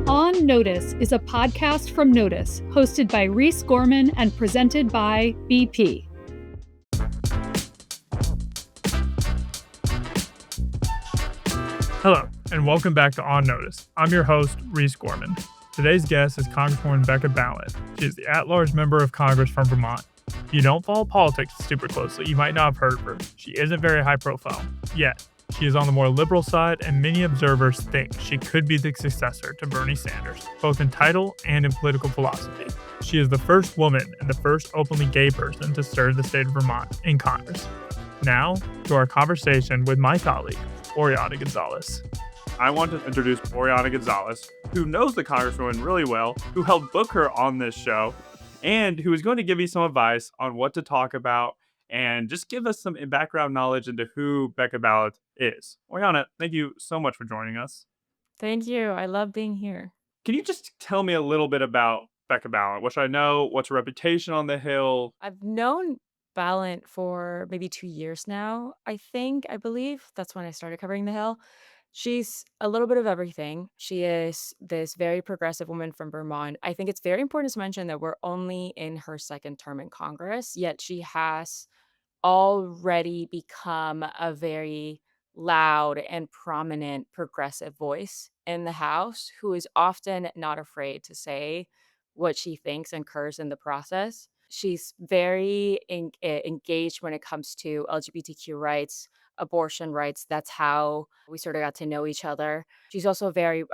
On Notice is a podcast from NOTUS, hosted by Reese Gorman and presented by BP. Hello, and welcome back to On Notice. I'm your host, Reese Gorman. Today's guest is Congresswoman Becca Balint. She is the at-large member of Congress from Vermont. If you don't follow politics super closely, you might not have heard of her. She isn't very high profile, yet she is on the more liberal side, and many observers think she could be the successor to Bernie Sanders, both in title and in political philosophy. She is the first woman and the first openly gay person to serve the state of Vermont in Congress. Now, to our conversation with my colleague, Oriana Gonzalez. I want to introduce Oriana Gonzalez, who knows the Congresswoman really well, who helped book her on this show, and who is going to give you some advice on what to talk about and just give us some background knowledge into who Becca Balint is. Oriana, thank you so much for joining us. Thank you. I love being here. Can you just tell me a little bit about Becca Balint? What should I know? What's her reputation on the Hill? I've known Balint for maybe 2 years now, I believe. That's when I started covering the Hill. She's a little bit of everything. She is this very progressive woman from Vermont. I think it's very important to mention that we're only in her second term in Congress, yet she has already become a very loud and prominent progressive voice in the House who is often not afraid to say what she thinks and occurs in the process. She's very engaged when it comes to LGBTQ rights, abortion rights. That's how we sort of got to know each other. She's also very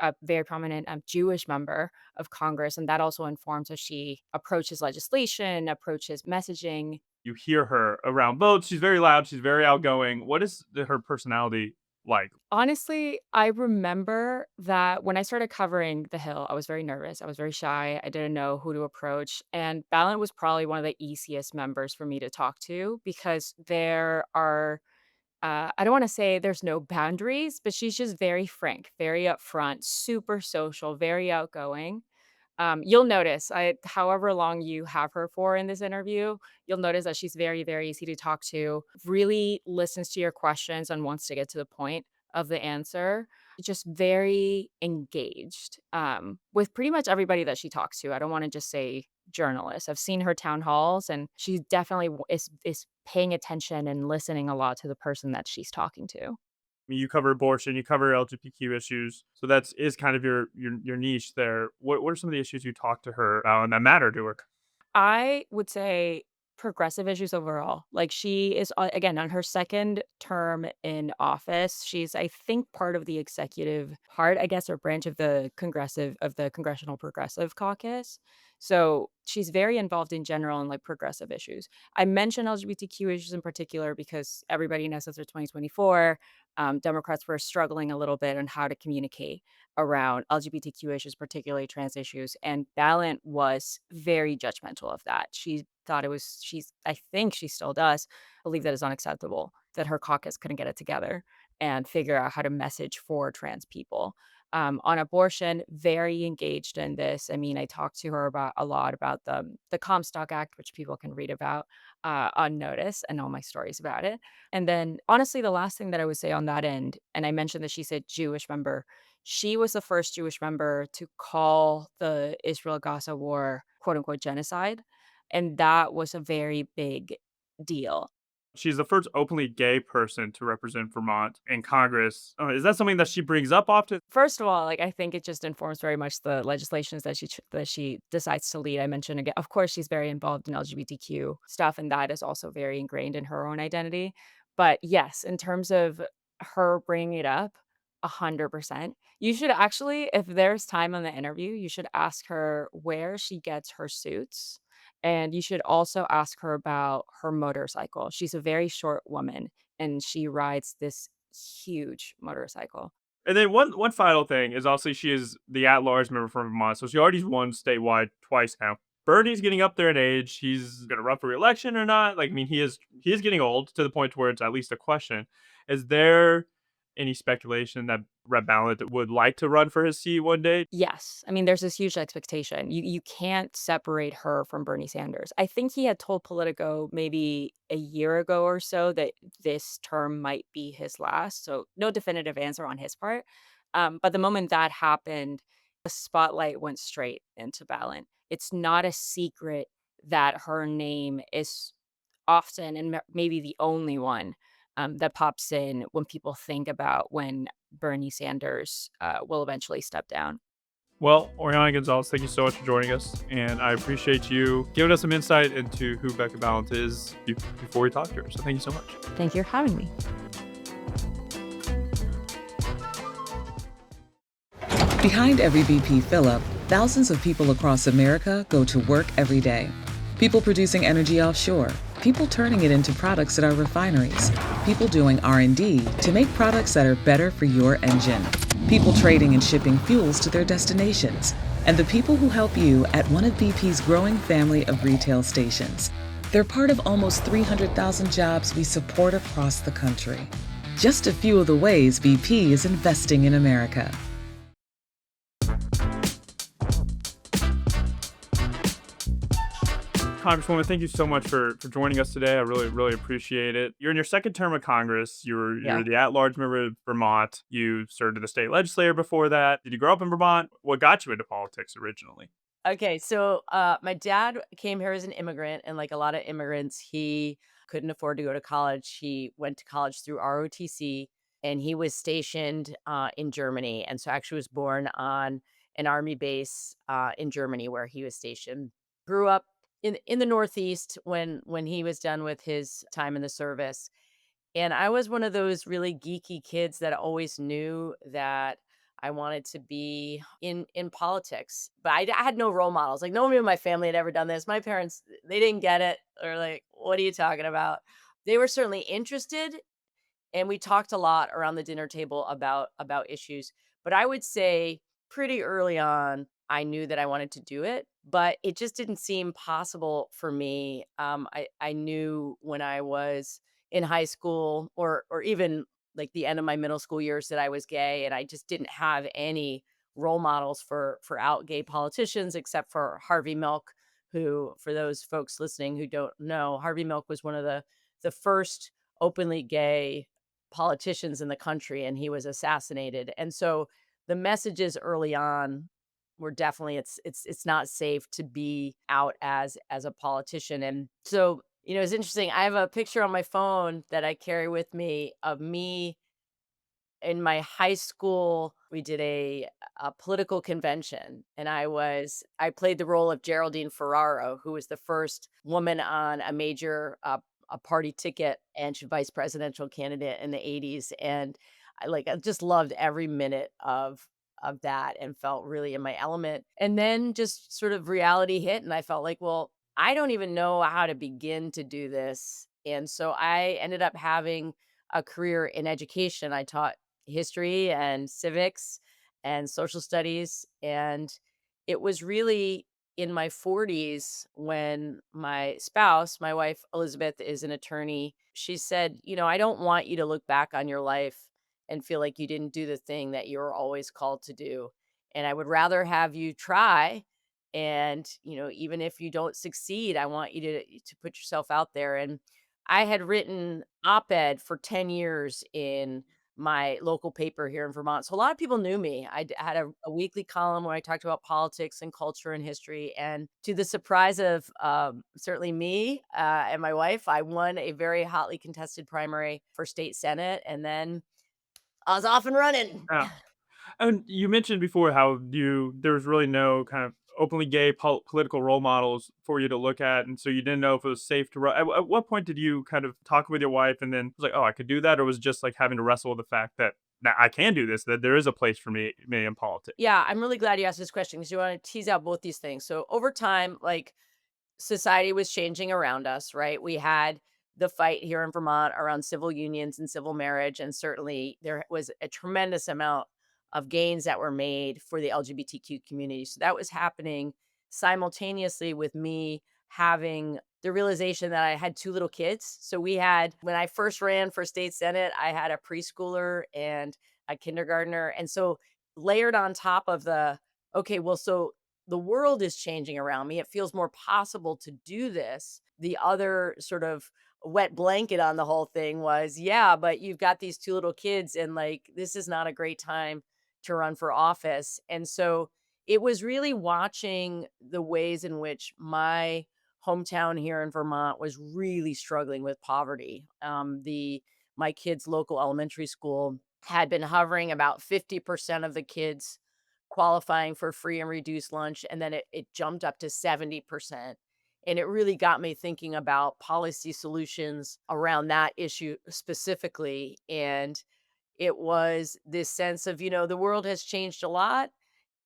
prominent Jewish member of Congress, and that also informs how she approaches legislation, approaches messaging. You hear her around votes. She's very loud. She's very outgoing. What is her personality like? Honestly, I remember that when I started covering the Hill, I was very nervous. I was very shy. I didn't know who to approach. And Balint was probably one of the easiest members for me to talk to because there are, I don't want to say there's no boundaries, but she's just very frank, very upfront, super social, very outgoing. You'll notice, however long you have her for in this interview, you'll notice that she's very, very easy to talk to, really listens to your questions and wants to get to the point of the answer. Just very engaged with pretty much everybody that she talks to. I don't want to just say journalists. I've seen her town halls, and she definitely is paying attention and listening a lot to the person that she's talking to. I mean, you cover abortion, you cover LGBTQ issues, so that's is kind of your niche there. What are some of the issues you talk to her about and that matter to her? I would say progressive issues overall. Like she is again on her second term in office. She's I think part of the executive part, I guess, or branch of the Congressional Progressive Caucus. So she's very involved in general in like progressive issues. I mention LGBTQ issues in particular because everybody knows after 2024, Democrats were struggling a little bit on how to communicate around LGBTQ issues, particularly trans issues. And Balint was very judgmental of that. She thought I think she still does believe that it's unacceptable that her caucus couldn't get it together and figure out how to message for trans people. On abortion, very engaged in this. I mean, I talked to her about a lot about the Comstock Act, which people can read about on Notice, and all my stories about it. And then, honestly, the last thing that I would say on that end, and I mentioned that she's a Jewish member. She was the first Jewish member to call the Israel-Gaza war, quote unquote, genocide. And that was a very big deal. She's the first openly gay person to represent Vermont in Congress. Is that something that she brings up often? First of all, like I think it just informs very much the legislations that she decides to lead. I mentioned again, of course, she's very involved in LGBTQ stuff, and that is also very ingrained in her own identity. But yes, in terms of her bringing it up, 100%. You should actually, if there's time on the interview, you should ask her where she gets her suits. And you should also ask her about her motorcycle. She's a very short woman and she rides this huge motorcycle. And then one final thing is also she is the at-large member from Vermont, so she already won statewide twice now. Bernie's getting up there in age. He's gonna run for re-election or not. Like, I mean, he is getting old to the point where it's at least a question. Is there any speculation that Rep. Balint would like to run for his seat one day? Yes. I mean, there's this huge expectation. You can't separate her from Bernie Sanders. I think he had told Politico maybe a year ago or so that this term might be his last. So no definitive answer on his part. But the moment that happened, The spotlight went straight into Balint. It's not a secret that her name is often and maybe the only one that pops in when people think about when Bernie Sanders will eventually step down. Well, Oriana Gonzalez, thank you so much for joining us, and I appreciate you giving us some insight into who Becca Balint is before we talk to her. So thank you so much. Thank you for having me. Behind every BP fill-up, thousands of people across America go to work every day. People producing energy offshore, people turning it into products at our refineries, people doing R&D to make products that are better for your engine, people trading and shipping fuels to their destinations, and the people who help you at one of BP's growing family of retail stations. They're part of almost 300,000 jobs we support across the country. Just a few of the ways BP is investing in America. Congresswoman, thank you so much for joining us today. I really appreciate it. You're in your second term of Congress. You're the at-large member of Vermont. You served in the state legislature before that. Did you grow up in Vermont? What got you into politics originally? Okay, so my dad came here as an immigrant, and like a lot of immigrants, he couldn't afford to go to college. He went to college through ROTC, and he was stationed in Germany, and so actually was born on an army base in Germany where he was stationed. Grew up in the Northeast when he was done with his time in the service, and I was one of those really geeky kids that always knew that I wanted to be in politics, but I had no role models. Like no one in my family had ever done this. My parents, they didn't get it. Or like, what are you talking about? They were certainly interested, and we talked a lot around the dinner table about issues. But I would say pretty early on, I knew that I wanted to do it, but it just didn't seem possible for me. I knew when I was in high school or even like the end of my middle school years that I was gay, and I just didn't have any role models for out gay politicians except for Harvey Milk, who, for those folks listening who don't know, Harvey Milk was one of the first openly gay politicians in the country, and he was assassinated. And so the messages early on were definitely it's not safe to be out as a politician. And so, it's interesting. I have a picture on my phone that I carry with me of me in my high school. We did a political convention, and I played the role of Geraldine Ferraro, who was the first woman on a major a party ticket, and she vice presidential candidate in the 80s. And I just loved every minute of that and felt really in my element. And then just sort of reality hit, and I felt like, well, I don't even know how to begin to do this. And so I ended up having a career in education. I taught history and civics and social studies. And it was really in my 40s when my spouse, my wife, Elizabeth, is an attorney. She said, I don't want you to look back on your life and feel like you didn't do the thing that you're always called to do. And I would rather have you try. And, even if you don't succeed, I want you to put yourself out there. And I had written op-ed for 10 years in my local paper here in Vermont. So a lot of people knew me. Had a weekly column where I talked about politics and culture and history. And to the surprise of certainly me and my wife, I won a very hotly contested primary for state senate. And then I was off and running. Yeah. And you mentioned before how there was really no kind of openly gay political role models for you to look at, and so you didn't know if it was safe to run. At what point did you kind of talk with your wife, and then it was like, oh, I could do that, or was it just like having to wrestle with the fact that now I can do this, that there is a place for me in politics? Yeah, I'm really glad you asked this question because you want to tease out both these things. So over time, like society was changing around us, right? We had the fight here in Vermont around civil unions and civil marriage. And certainly there was a tremendous amount of gains that were made for the LGBTQ community. So that was happening simultaneously with me having the realization that I had two little kids. So when I first ran for state senate, I had a preschooler and a kindergartner. And so layered on top of okay, well, so the world is changing around me. It feels more possible to do this. The other sort of wet blanket on the whole thing was, yeah, but you've got these two little kids, and like, this is not a great time to run for office. And so it was really watching the ways in which my hometown here in Vermont was really struggling with poverty. The My kids' local elementary school had been hovering about 50% of the kids qualifying for free and reduced lunch, and then it jumped up to 70%. And it really got me thinking about policy solutions around that issue specifically. And it was this sense of, the world has changed a lot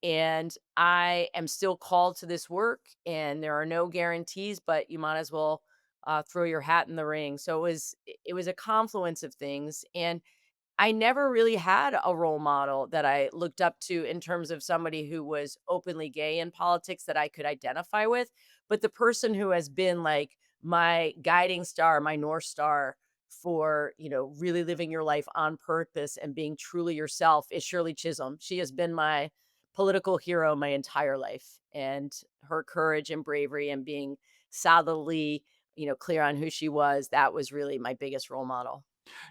and I am still called to this work, and there are no guarantees, but you might as well throw your hat in the ring. So it was a confluence of things, and I never really had a role model that I looked up to in terms of somebody who was openly gay in politics that I could identify with. But the person who has been like my guiding star, my North Star for, really living your life on purpose and being truly yourself is Shirley Chisholm. She has been my political hero my entire life. And her courage and bravery and being solidly, clear on who she was, that was really my biggest role model.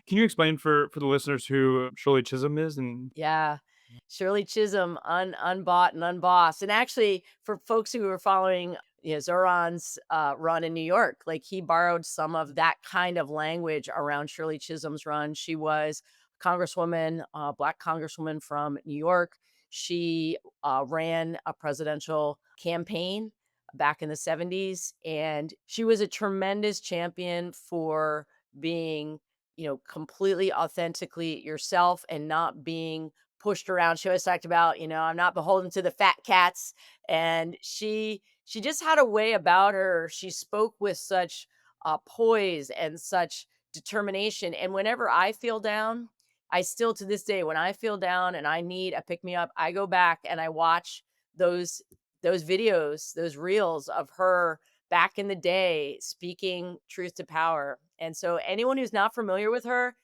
Can you explain for the listeners who Shirley Chisholm is? And Yeah. Shirley Chisholm, unbought and unbossed. And actually, for folks who are following, Zoran's run in New York, like he borrowed some of that kind of language around Shirley Chisholm's run. She was Congresswoman, Black Congresswoman from New York. She ran a presidential campaign back in the 70s, and she was a tremendous champion for being completely authentically yourself and not being pushed around. She always talked about, I'm not beholden to the fat cats. And she just had a way about her. She spoke with such poise and such determination. And whenever I feel down, I still to this day, when I feel down and I need a pick me up, I go back and I watch those those videos, those reels of her back in the day speaking truth to power. And so anyone who's not familiar with her,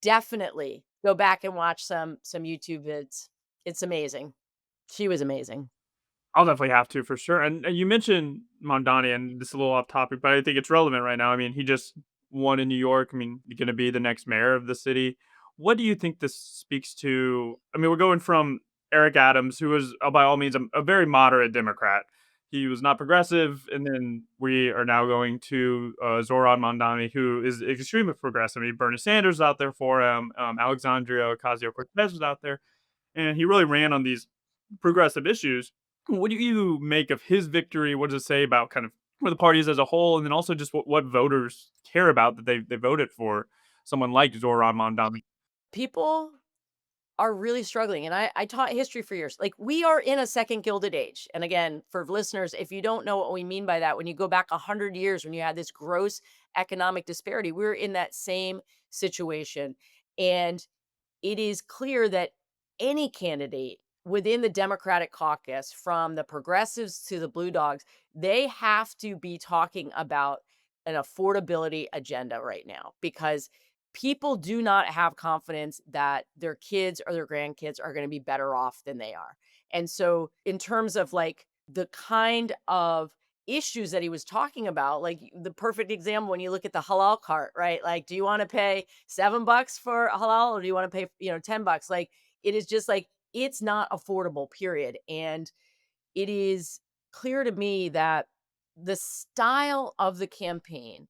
definitely go back and watch some YouTube vids. It's amazing. She was amazing. I'll definitely have to for sure. And you mentioned Mondani, and this is a little off topic, but I think it's relevant right now. I mean, he just won in New York. I mean, going to be the next mayor of the city. What do you think this speaks to? I mean, we're going from Eric Adams, who was by all means a very moderate Democrat. He was not progressive, and then we are now going to Zoran Mondani, who is extremely progressive. I mean, Bernie Sanders is out there for him. Alexandria Ocasio-Cortez was out there, and he really ran on these progressive issues. What do you make of his victory? What does it say about kind of where the party is as a whole, and then also just what voters care about that they voted for someone like Zoran Mondani? People are really struggling. And I taught history for years. Like we are in a second Gilded Age. And again, for listeners, if you don't know what we mean by that, when you go back 100 years, when you had this gross economic disparity, we're in that same situation. And it is clear that any candidate within the Democratic caucus, from the progressives to the blue dogs, they have to be talking about an affordability agenda right now because people do not have confidence that their kids or their grandkids are going to be better off than they are. And so, in terms of like the kind of issues that he was talking about, like the perfect example when you look at the halal cart, right? Like, do you want to pay $7 for halal or do you want to pay, $10? Like, it is just like, it's not affordable, period. And it is clear to me that the style of the campaign,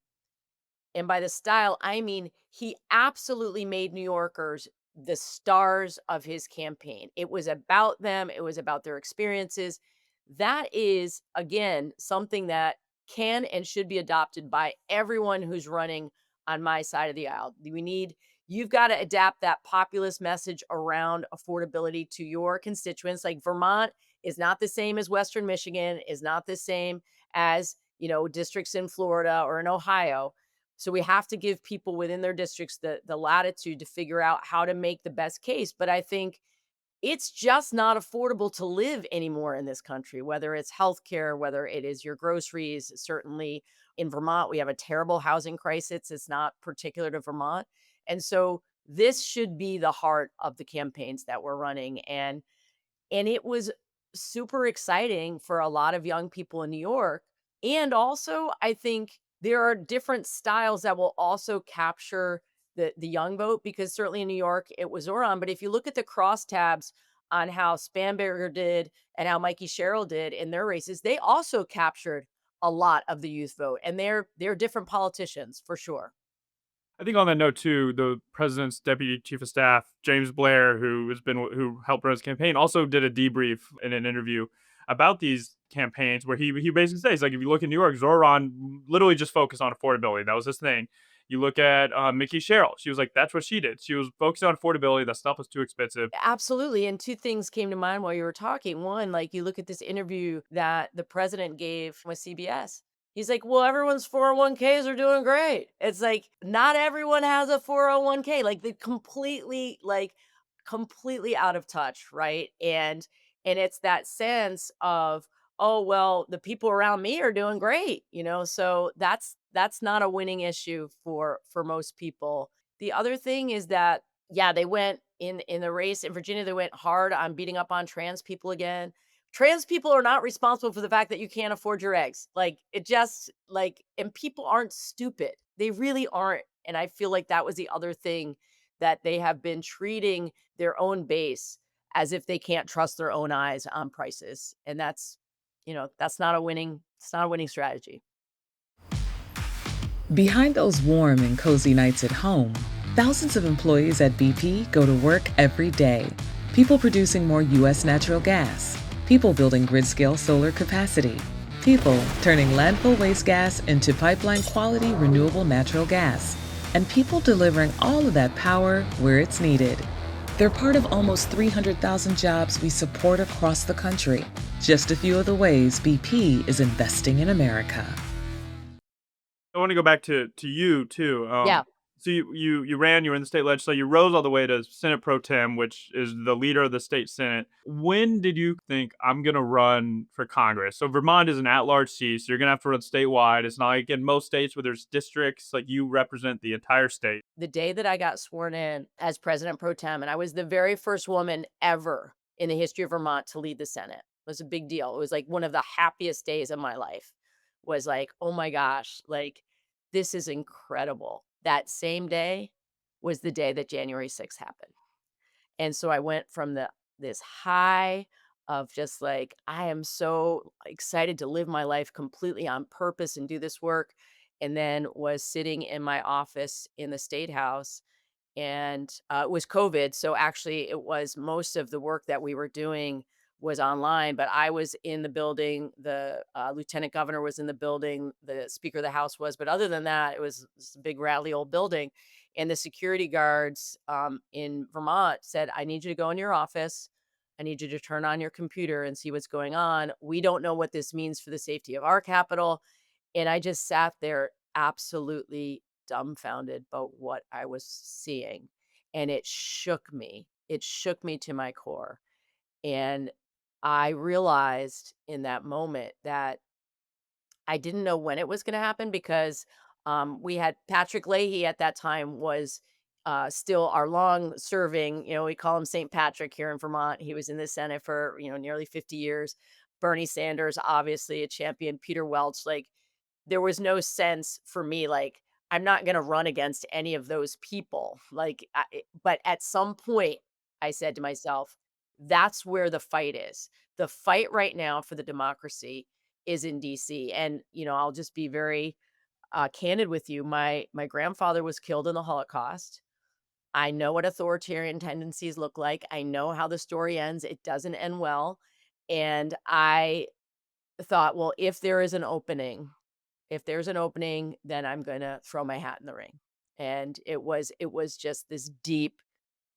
and by the style, I mean he absolutely made New Yorkers the stars of his campaign. It was about them, it was about their experiences. That is, again, something that can and should be adopted by everyone who's running on my side of the aisle. You've got to adapt that populist message around affordability to your constituents. Like Vermont is not the same as Western Michigan, is not the same as, districts in Florida or in Ohio. So we have to give people within their districts the latitude to figure out how to make the best case. But I think it's just not affordable to live anymore in this country, whether it's healthcare, whether it is your groceries. Certainly in Vermont, we have a terrible housing crisis. It's not particular to Vermont. And so this should be the heart of the campaigns that we're running. And it was super exciting for a lot of young people in New York. And also, I think there are different styles that will also capture the young vote, because certainly in New York it was Zoran. But if you look at the crosstabs on how Spanberger did and how Mikey Sherrill did in their races, they also captured a lot of the youth vote, and they're different politicians for sure. I think on that note too, the president's deputy chief of staff, James Blair, who helped run his campaign, also did a debrief in an interview about these campaigns where he basically says, like, if you look in New York, Zoran literally just focused on affordability. That was his thing. You look at Mickey Sherrill. She was like, that's what she did. She was focused on affordability. That stuff was too expensive. Absolutely. And two things came to mind while you were talking. One, like you look at this interview that the president gave with CBS. He's like, well, everyone's 401ks are doing great. It's like, not everyone has a 401k. Like they completely out of touch, right? And it's that sense of, oh, well, the people around me are doing great, So that's not a winning issue for most people. The other thing is that, yeah, they went in the race in Virginia, they went hard on beating up on trans people again. Trans people are not responsible for the fact that you can't afford your eggs. Like it just like, and people aren't stupid. They really aren't. And I feel like that was the other thing, that they have been treating their own base as if they can't trust their own eyes on prices. And that's not a winning, it's not a winning strategy. Behind those warm and cozy nights at home, thousands of employees at BP go to work every day. People producing more U.S. natural gas. People building grid-scale solar capacity. People turning landfill waste gas into pipeline-quality renewable natural gas. And people delivering all of that power where it's needed. They're part of almost 300,000 jobs we support across the country. Just a few of the ways BP is investing in America. I want to go back to you too. Yeah. So you ran, you were in the state legislature, you rose all the way to Senate Pro Tem, which is the leader of the state Senate. When did you think, I'm going to run for Congress? So Vermont is an at-large seat, so you're going to have to run statewide. It's not like in most states where there's districts, like you represent the entire state. The day that I got sworn in as President Pro Tem, and I was the very first woman ever in the history of Vermont to lead the Senate. It was a big deal. It was like one of the happiest days of my life. Was like, oh my gosh, like this is incredible. That same day was the day that January 6th happened. And so I went from this high of just like, I am so excited to live my life completely on purpose and do this work. And then was sitting in my office in the State House, and it was COVID. So actually it was most of the work that we were doing was online, but I was in the building. The lieutenant governor was in the building. The speaker of the house was, but other than that, it was this big rattly old building. And the security guards in Vermont said, I need you to go in your office. I need you to turn on your computer and see what's going on. We don't know what this means for the safety of our Capitol. And I just sat there absolutely dumbfounded about what I was seeing. And it shook me. It shook me to my core. And I realized in that moment that I didn't know when it was going to happen, because we had Patrick Leahy at that time was still our long serving, we call him St. Patrick here in Vermont. He was in the Senate for, nearly 50 years. Bernie Sanders, obviously a champion, Peter Welch. Like there was no sense for me, like, I'm not going to run against any of those people. But at some point I said to myself, that's where the fight is. The fight right now for the democracy is in DC. And, I'll just be very candid with you. My grandfather was killed in the Holocaust. I know what authoritarian tendencies look like. I know how the story ends. It doesn't end well. And I thought, well, if there's an opening, then I'm going to throw my hat in the ring. And it was just this deep,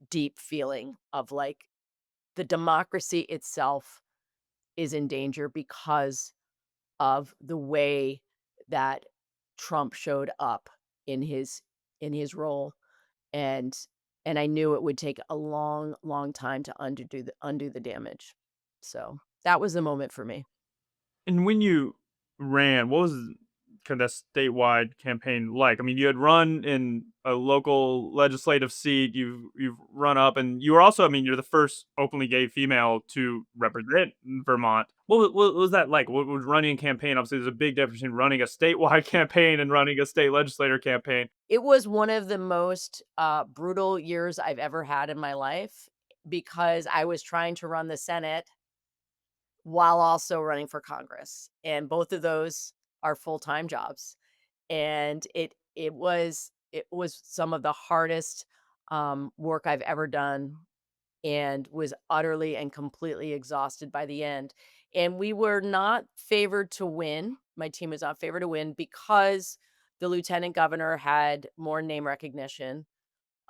deep feeling of like, the democracy itself is in danger because of the way that Trump showed up in his role. And I knew it would take a long, long time to undo the damage. So that was the moment for me. And when you ran, what was kind of that statewide campaign like? I mean, you had run in a local legislative seat. You've run up, and you were also, I mean, you're the first openly gay female to represent Vermont. What was that like? What was running a campaign? Obviously, there's a big difference between running a statewide campaign and running a state legislator campaign. It was one of the most brutal years I've ever had in my life. because I was trying to run the Senate while also running for Congress. And both of those are full-time jobs. And it was some of the hardest work I've ever done, and was utterly and completely exhausted by the end. And we were not favored to win. My team was not favored to win because the lieutenant governor had more name recognition.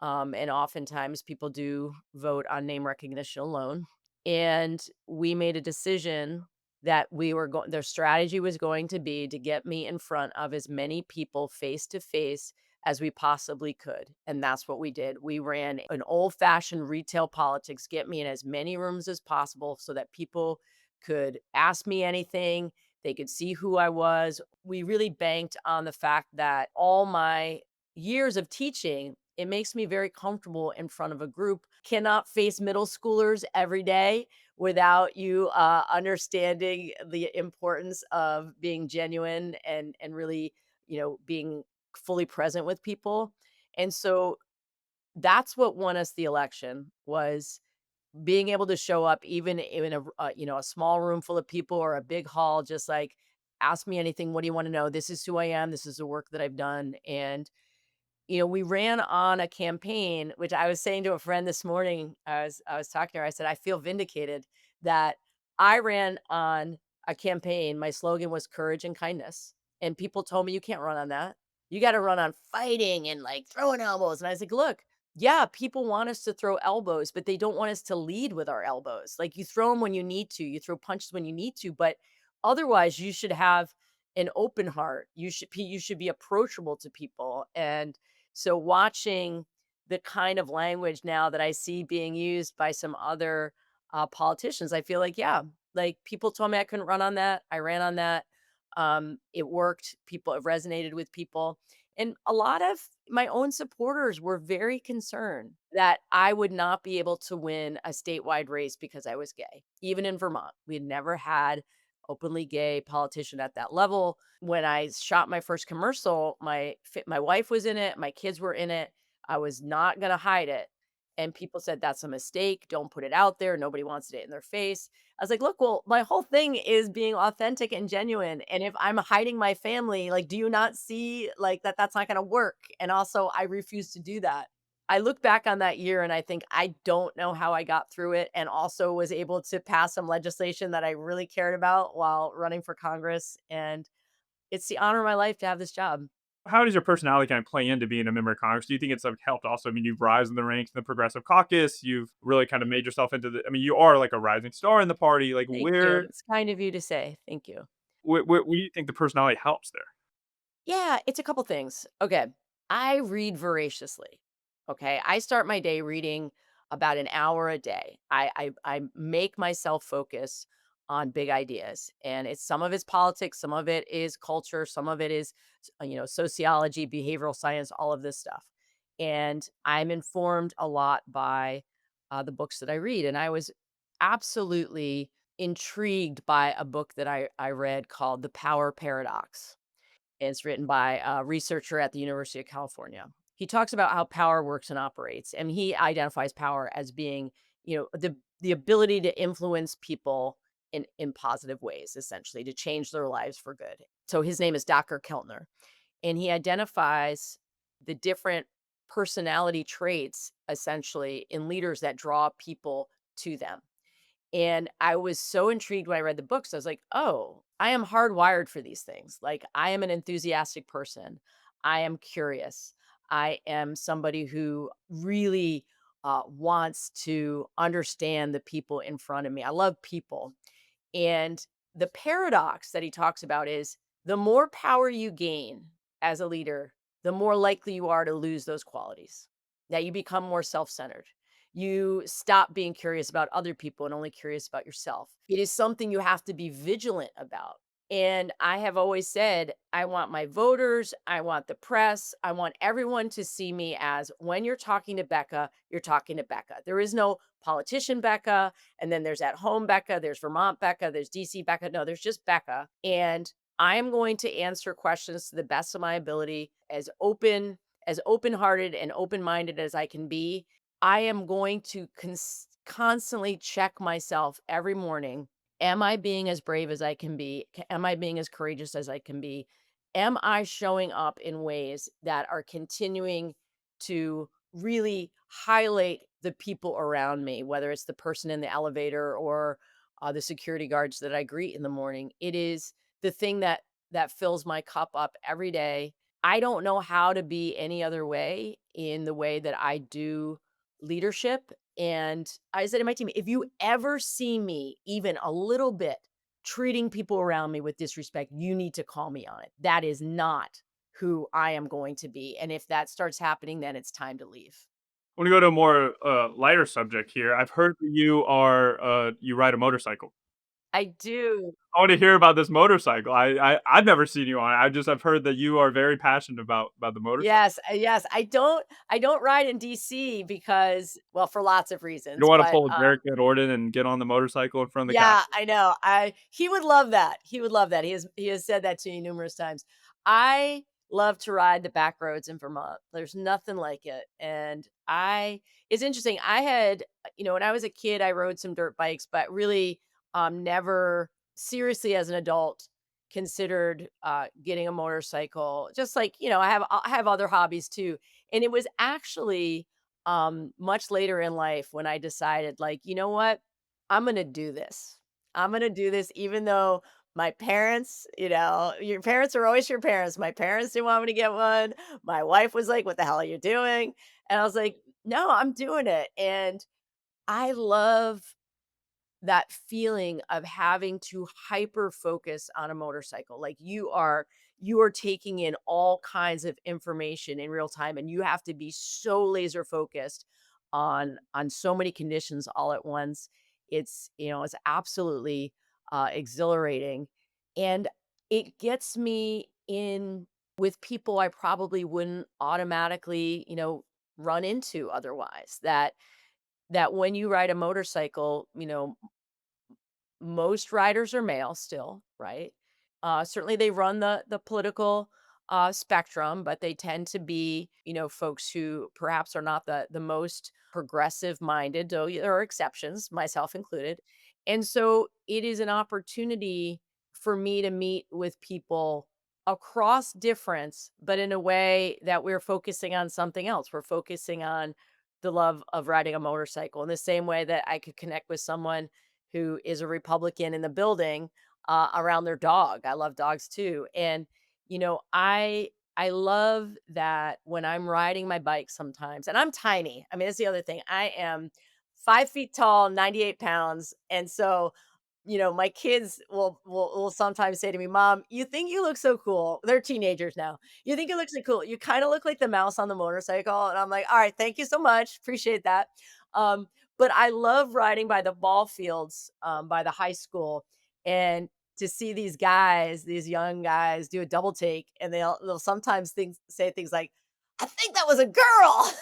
And oftentimes people do vote on name recognition alone. And we made a decision that we were going, their strategy was going to be to get me in front of as many people face to face as we possibly could. And that's what we did. We ran an old fashioned retail politics, get me in as many rooms as possible so that people could ask me anything. They could see who I was. We really banked on the fact that all my years of teaching, it makes me very comfortable in front of a group. Cannot face middle schoolers every day without you understanding the importance of being genuine and really, being fully present with people. And so that's what won us the election, was being able to show up even in a small room full of people or a big hall, just like, ask me anything. What do you want to know? This is who I am. This is the work that I've done. And we ran on a campaign, which I was saying to a friend this morning. I was talking to her. I said, I feel vindicated that I ran on a campaign. My slogan was courage and kindness. And people told me, you can't run on that. You got to run on fighting and like throwing elbows. And I was like, look, yeah, people want us to throw elbows, but they don't want us to lead with our elbows. Like, you throw them when you need to, you throw punches when you need to, but otherwise you should have an open heart. You should be approachable to people. And so watching the kind of language now that I see being used by some other politicians, I feel like, yeah, like, people told me I couldn't run on that. I ran on that. It worked. People, it resonated with people. And a lot of my own supporters were very concerned that I would not be able to win a statewide race because I was gay. Even in Vermont, we had never had openly gay politician at that level. When I shot my first commercial, my wife was in it, my kids were in it. I was not going to hide it. And people said, that's a mistake. Don't put it out there. Nobody wants it in their face. I was like, look, well, my whole thing is being authentic and genuine. And if I'm hiding my family, like, do you not see like that that's not going to work? And also, I refuse to do that. I look back on that year and I think, I don't know how I got through it, and also was able to pass some legislation that I really cared about while running for Congress. And it's the honor of my life to have this job. How does your personality kind of play into being a member of Congress? Do you think it's like helped also? I mean, you've risen in the ranks in the Progressive Caucus. You've really kind of made yourself into the. I mean, you are like a rising star in the party. Like, Thank you. It's kind of you to say. Thank you. where do you think the personality helps there? Yeah, it's a couple things. Okay. I read voraciously. Okay. I start my day reading about an hour a day. I make myself focus on big ideas. And it's, some of it's politics, some of it is culture, some of it is sociology, behavioral science, all of this stuff. And I'm informed a lot by the books that I read. And I was absolutely intrigued by a book that I read called The Power Paradox. It's written by a researcher at the University of California. He talks about how power works and operates, and he identifies power as being, the ability to influence people in positive ways, essentially, to change their lives for good. So his name is Dr. Keltner, and he identifies the different personality traits, essentially, in leaders that draw people to them. And I was so intrigued when I read the books. I was like, oh, I am hardwired for these things. Like, I am an enthusiastic person. I am curious. I am somebody who really wants to understand the people in front of me. I love people. And the paradox that he talks about is, the more power you gain as a leader, the more likely you are to lose those qualities, that you become more self centered. You stop being curious about other people and only curious about yourself. It is something you have to be vigilant about. And I have always said, I want my voters, I want the press, I want everyone to see me as, when you're talking to Becca, you're talking to Becca. There is no politician Becca, and then there's at home Becca, there's Vermont Becca, there's DC Becca. No, there's just Becca. And I am going to answer questions to the best of my ability, as open-hearted and open-minded as I can be. I am going to constantly check myself every morning. Am I being as brave as I can be? Am I being as courageous as I can be? Am I showing up in ways that are continuing to really highlight the people around me, whether it's the person in the elevator or the security guards that I greet in the morning? It is the thing that fills my cup up every day. I don't know how to be any other way in the way that I do leadership. And I said to my team, if you ever see me even a little bit treating people around me with disrespect, you need to call me on it. That is not who I am going to be. And if that starts happening, then it's time to leave. I want to go to a more lighter subject here. I've heard that you ride a motorcycle. I do. I want to hear about this motorcycle. I've never seen you on it. I've heard that you are very passionate about the motorcycle. Yes, yes. I don't ride in DC because, well, for lots of You don't reasons, want to but pull a Derek Van Orden and get on the motorcycle in front of the yeah, Capitol. I know. He would love that. He would love that. He has said that to me numerous times. I love to ride the back roads in Vermont. There's nothing like it. And it's interesting. I had, when I was a kid, I rode some dirt bikes, but really never seriously as an adult considered getting a motorcycle. Just like, I have other hobbies too. And it was actually much later in life when I decided, like, you know what? I'm gonna do this. I'm gonna do this even though my parents, your parents are always your parents. My parents didn't want me to get one. My wife was like, "What the hell are you doing?" And I was like, "No, I'm doing it." And I love that feeling of having to hyper focus on a motorcycle. Like you are taking in all kinds of information in real time, and you have to be so laser focused on so many conditions all at once. It's absolutely exhilarating, and it gets me in with people I probably wouldn't automatically run into otherwise. That when you ride a motorcycle, most riders are male still, right? Certainly they run the political spectrum, but they tend to be, folks who perhaps are not the most progressive minded, though there are exceptions, myself included. And so it is an opportunity for me to meet with people across difference, but in a way that we're focusing on something else. We're focusing on the love of riding a motorcycle in the same way that I could connect with someone who is a Republican in the building around their dog. I love dogs too. And, I love that when I'm riding my bike sometimes, and I'm tiny. I mean, that's the other thing. I am 5 feet tall, 98 pounds. And so, my kids will sometimes say to me, "Mom, you think you look so cool." They're teenagers now. "You think you look so cool. You kind of look like the mouse on the motorcycle." And I'm like, "All right, thank you so much. Appreciate that." Um, but I love riding by the ball fields, by the high school, and to see these guys, these young guys do a double take, and they'll sometimes say things like, "I think that was a girl,"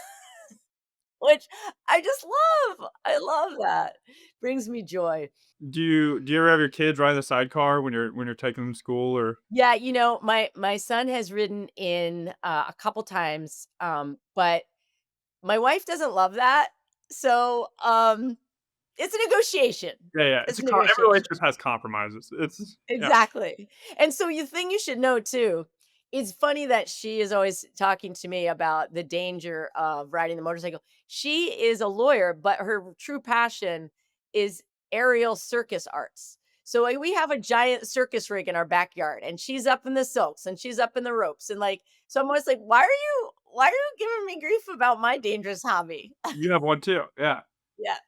which I just love. I love that. Brings me joy. Do you ever have your kids ride in the sidecar when you're taking them to school or Yeah, my son has ridden in a couple times, but my wife doesn't love that. So, it's a negotiation. yeah, It's a every negotiation. relationship has compromises. It's yeah. Exactly. And so you thing you should know too, it's funny that she is always talking to me about the danger of riding the motorcycle. She is a lawyer, but her true passion is aerial circus arts. So like we have a giant circus rig in our backyard and she's up in the silks and she's up in the ropes and like so I'm always like, why are you giving me grief about my dangerous hobby? You have one too. Yeah. Yeah.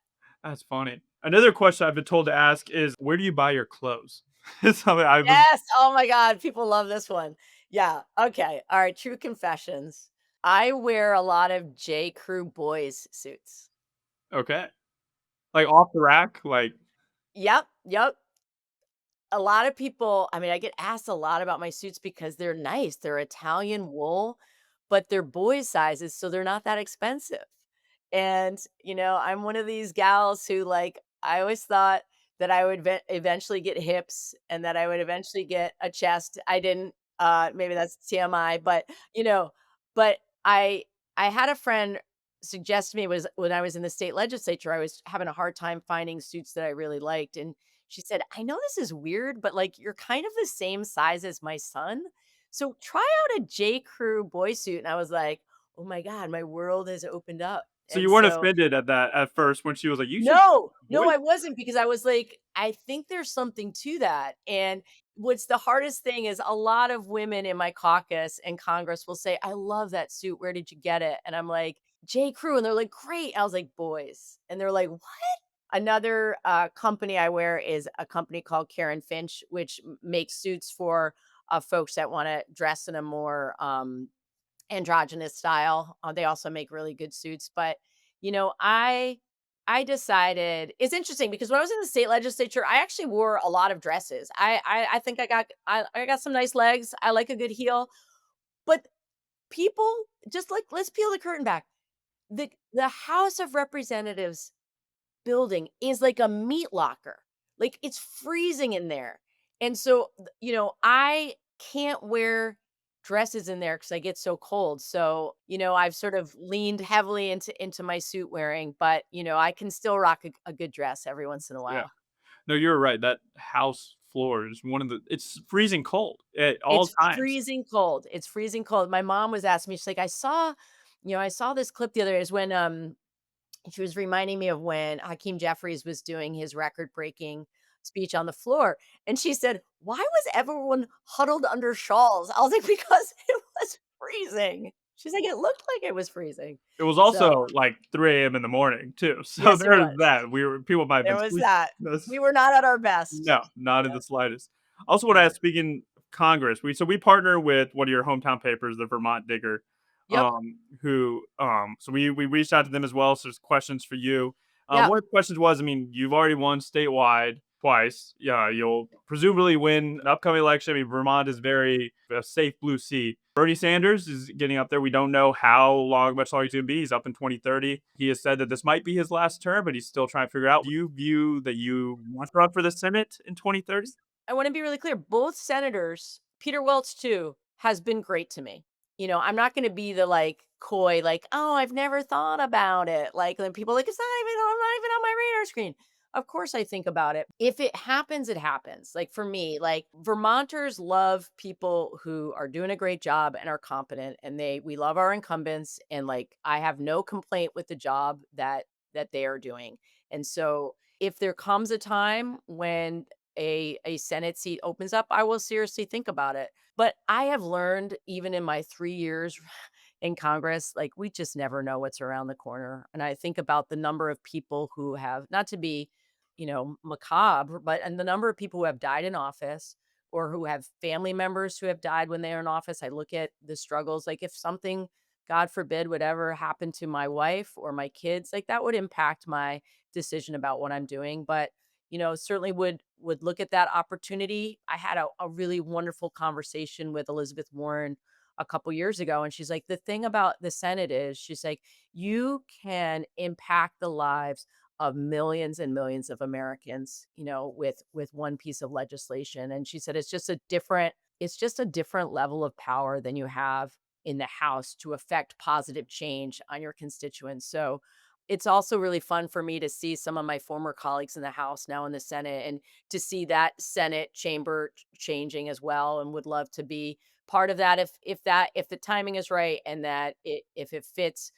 That's funny. Another question I've been told to ask is where do you buy your clothes? It's something I was Yes. Oh my God. People love this one. Yeah. Okay. All right. True confessions. I wear a lot of J. Crew boys suits. okay. Like off the rack, like Yep. Yep. A lot of people, I mean, I get asked a lot about my suits because they're nice. They're Italian wool, but they're boys sizes, so they're not that expensive. And, I'm one of these gals who I always thought that I would eventually get hips and that I would eventually get a chest. I didn't, maybe that's TMI, but, but I I had a friend suggested to me was when I was in the state legislature, I was having a hard time finding suits that I really liked. And she said, I know this is weird, but like you're kind of the same size as my son. So try out a J. Crew boy suit. And I was like, oh my God, my world has opened up. So And you weren't so offended at that at first when she was like, "You should no, no, boy." I wasn't because I was like, I think there's something to that. And what's the hardest thing is a lot of women in my caucus and Congress will say, I love that suit. Where did you get it? And I'm like, J. Crew. And they're like, great. I was like, boys. And they're like, what? Another company I wear is a company called Karen Finch, which makes suits for folks that want to dress in a more androgynous style. They also make really good suits, but you know, I decided it's interesting because when I was in the state legislature, I actually wore a lot of dresses. I think I got some nice legs. I like a good heel, but people just like let's peel the curtain back. The House of Representatives building is like a meat locker. Like it's freezing in there. And so, I can't wear dresses in there cuz I get so cold. So, I've sort of leaned heavily into my suit wearing, but I can still rock a good dress every once in a Yeah. while. No, you're right. That house floor is one of the it's freezing cold at all It's times. freezing cold. It's freezing cold. My mom was asking me, she's like, I saw this clip the other day is when she was reminding me of when Hakeem Jeffries was doing his record-breaking speech on the floor, and she said, "Why was everyone huddled under shawls?" I was like, "Because it was freezing." She's like, "It looked like it was freezing." It was So, also like 3 a.m. in the morning too, so yes, it there's was. that. We were people might have There been was sleeping. that. That's We were not at our best. no, not in Yeah, the slightest. I also want to yeah. ask, speaking of Congress, we partner with one of your hometown papers, the Vermont Digger, Yep, who so we reached out to them as well. So there's questions for you. yep. One of the questions was, I mean, you've already won statewide twice. Yeah, you'll presumably win an upcoming election. I mean, Vermont is very a safe blue seat. Bernie Sanders is getting up there. We don't know how long, much longer he's going to be. He's up in 2030. He has said that this might be his last term, but he's still trying to figure out. Do you view that you want to run for the Senate in 2030? I wanna be really clear, both senators, Peter Welch too, has been great to me. I'm not gonna be the, like, coy, like, "Oh, I've never thought about it." Like, when people are like, I'm not even on my radar screen." Of course I think about it. If it happens, it happens. Like, for me, like, Vermonters love people who are doing a great job and are competent, and we love our incumbents, and, like, I have no complaint with the job that they are doing. And so, if there comes a time when a Senate seat opens up, I will seriously think about it. But I have learned even in my 3 years in Congress, like, we just never know what's around the corner, and I think about the number of people who have not to be, macabre, but and the number of people who have died in office or who have family members who have died when they are in office. I look at the struggles, like, if something, God forbid, would ever happen to my wife or my kids, like, that would impact my decision about what I'm doing, but certainly would look at that opportunity. I had a really wonderful conversation with Elizabeth Warren a couple years ago, and she's like, the thing about the Senate is, she's like, you can impact the lives of millions and millions of Americans, with one piece of legislation. And she said it's just a different level of power than you have in the House to affect positive change on your constituents. So it's also really fun for me to see some of my former colleagues in the House now in the Senate and to see that Senate chamber changing as well, and would love to be part of that if the timing is right and that if it fits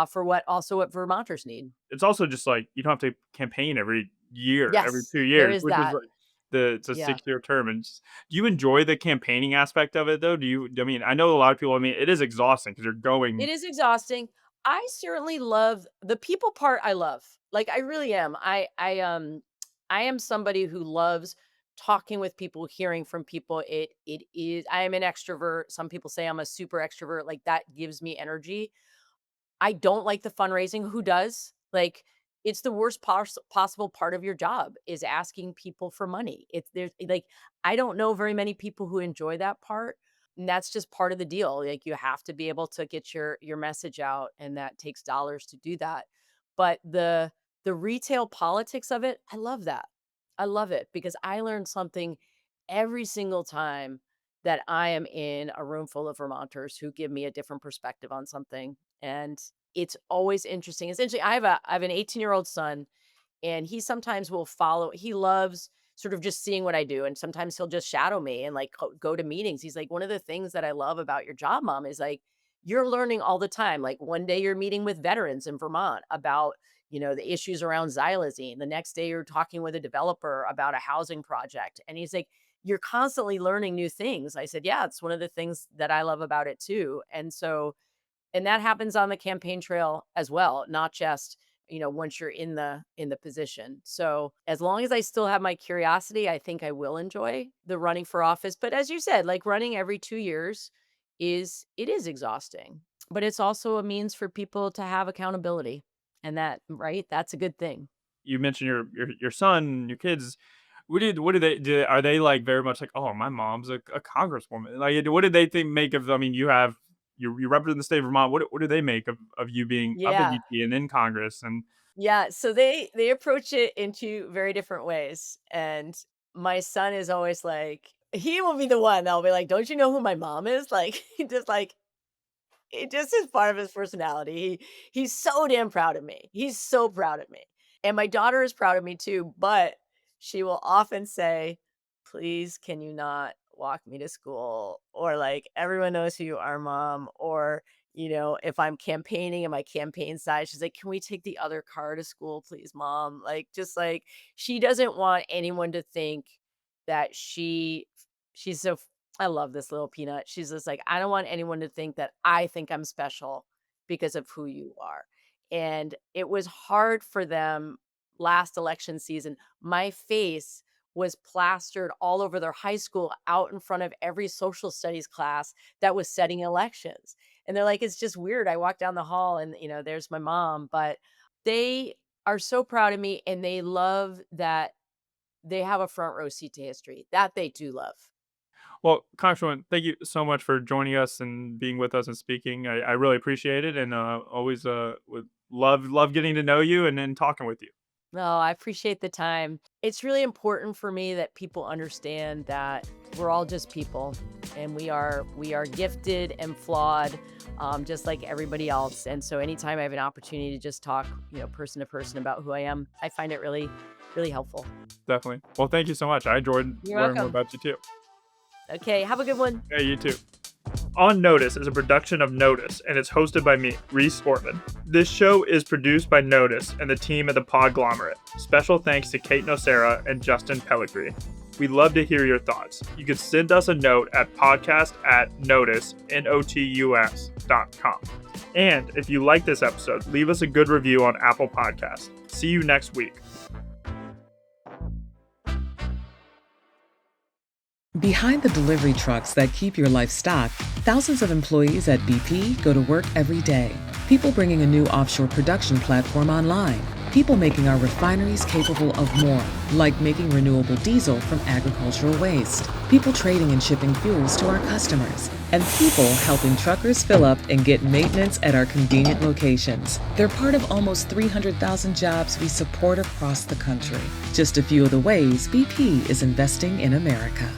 for what Vermonters need. It's also just like you don't have to campaign every year, every Yes, 2 there years, is which is that. like it's a Yeah. 6-year term. And do you enjoy the campaigning aspect of it though? I mean, I know a lot of people. I mean, it is exhausting because you're going. It is exhausting. I certainly love the people part. I love. Like, I really am. I am somebody who loves talking with people, hearing from people. It is I am an extrovert. Some people say I'm a super extrovert. Like, that gives me energy. I don't like the fundraising. Who does? Like, it's the worst possible part of your job is asking people for money. It's there's like I don't know very many people who enjoy that part. And that's just part of the deal. Like, you have to be able to get your message out, and that takes dollars to do that. But the retail politics of it, I love that. I love it because I learn something every single time that I am in a room full of Vermonters who give me a different perspective on something. And it's always interesting. Essentially, I have an 18-year-old son, and he sometimes will follow. He loves sort of just seeing what I do, and sometimes he'll just shadow me and like go to meetings. He's like, one of the things that I love about your job, mom, is like you're learning all the time. Like one day you're meeting with veterans in Vermont about the issues around xylazine. The next day you're talking with a developer about a housing project, and he's like, you're constantly learning new things. I said, yeah, it's one of the things that I love about it too. And that happens on the campaign trail as well, not just once you're in the position. So as long as I still have my curiosity, I think I will enjoy the running for office. But as you said, like running every 2 years is exhausting, but it's also a means for people to have accountability, and that's a good thing. You mentioned your son, your kids. What do they do? Are they like very much like, oh, my mom's a congresswoman? Like, what did they think make of? I mean, you represent the state of Vermont. What do they make of you being up at Yeah. VP and in Congress? And Yeah, so they approach it in two very different ways, and my son is always like, he will be the one that'll be like, "Don't you know who my mom is?" Like, he just like it just is part of his personality. He's so damn proud of me. He's so proud of me. And my daughter is proud of me too, but she will often say, "Please, can you not walk me to school?" Or like, "Everyone knows who you are, mom." Or, if I'm campaigning in my campaign side, she's like, "Can we take the other car to school, please, mom?" Like, just like she doesn't want anyone to think that she's so I love this little peanut. She's just like, I don't want anyone to think that I think I'm special because of who you are. And it was hard for them last election season. My face was plastered all over their high school out in front of every social studies class that was setting elections. And they're like, it's just weird. I walk down the hall and, there's my mom. But they are so proud of me, and they love that they have a front row seat to history. That they do love. well, Congresswoman, thank you so much for joining us and being with us and speaking. I really appreciate it, and always would love getting to know you and then talking with you. No, I appreciate the time. It's really important for me that people understand that we're all just people, and we are gifted and flawed, just like everybody else. And so anytime I have an opportunity to just talk, person to person about who I am, I find it really, really helpful. Definitely. Well, thank you so much. I enjoyed You're learning more welcome. about you too. Okay, have a good one. Yeah, you too. On Notice is a production of Notice, and it's hosted by me, Reese Gorman. This show is produced by Notice and the team at the Podglomerate. Special thanks to Kate Nocera and Justin Pellegrini. We'd love to hear your thoughts. You could send us a note at podcast@notus.com. And if you like this episode, leave us a good review on Apple Podcasts. See you next week. Behind the delivery trucks that keep your life stocked, thousands of employees at BP go to work every day. People bringing a new offshore production platform online. People making our refineries capable of more, like making renewable diesel from agricultural waste. People trading and shipping fuels to our customers. And people helping truckers fill up and get maintenance at our convenient locations. They're part of almost 300,000 jobs we support across the country. Just a few of the ways BP is investing in America.